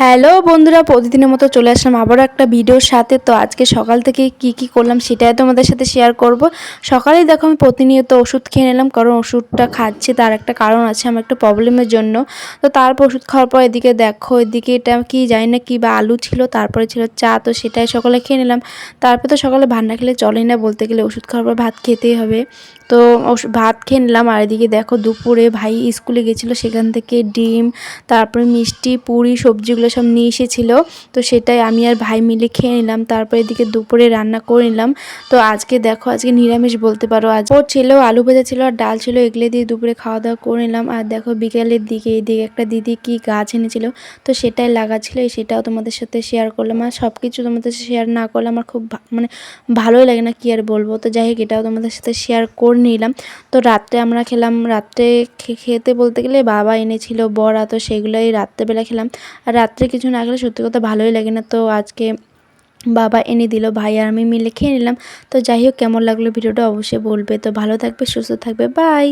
Hello বন্ধুরা, প্রতিদিনের মতো চলে আসলাম আবারও একটা ভিডিওর সাথে। তো আজকে সকাল থেকে কি করলাম সেটাই তোমাদের সাথে শেয়ার করব। সকালেই দেখো আমি প্রতিনিয়ত ওষুধ খেয়ে নিলাম, কারণ ওষুধটা খাচ্ছি তার একটা কারণ আছে, আমার একটা প্রবলেমের জন্য। তো তারপর ওষুধ খাওয়ার পর এদিকে দেখো, এদিকে এটা কি জানি না কি বা আলু ছিল, তারপরে ছিল চা, তো সেটাই সকালে খেয়ে নিলাম। তারপর তো সকালে ভাত না খেলে চলেই না, বলতে গেলে ওষুধ খাওয়ার পর ভাত খেতেই হবে। তো ভাত খেয়ে নিলাম। আর এদিকে দেখো দুপুরে ভাই স্কুলে গেছিলো, সেখান থেকে ডিম, তারপরে মিষ্টি, পুরি, সবজিগুলো সব নিয়ে এসেছিলো। তো সেটাই আমি আর ভাই মিলে খেয়ে নিলাম। তারপরে এদিকে দুপুরে রান্না করে নিলাম। তো আজকে দেখো, আজকে নিরামিষ বলতে পারো। আজ ওর ছিল, আলু ভাজা ছিল আর ডাল ছিল, এগুলো দিয়ে দুপুরে খাওয়া দাওয়া করে নিলাম। আর দেখো বিকেলের দিকে এদিকে একটা দিদি কি গাছ এনেছিল, তো সেটাই লাগাচ্ছিল, সেটাও তোমাদের সাথে শেয়ার করলাম। আর সব কিছু তোমাদের সাথে শেয়ার না করলে আমার খুব মানে ভালোই লাগে না, কি আর বলবো। তো যাই হোক, এটাও তোমাদের সাথে শেয়ার করে নিলাম। তো রাত্রে আমরা খেলাম, রাত্রে খেতে বলতে গেলে বাবা এনেছিল বড়া, তো সেগুলোই রাত্রেবেলা খেলাম। আর রাত্রে কিছু না খেলে সত্যি কথা ভালোই লাগে না, তো আজকে বাবা এনে দিল, ভাই আর আমি মিলে খেয়ে নিলাম। তো যাই হোক, কেমন লাগলো ভিডিওটা অবশ্যই বলবে। তো ভালো থাকবে, সুস্থ থাকবে, বাই।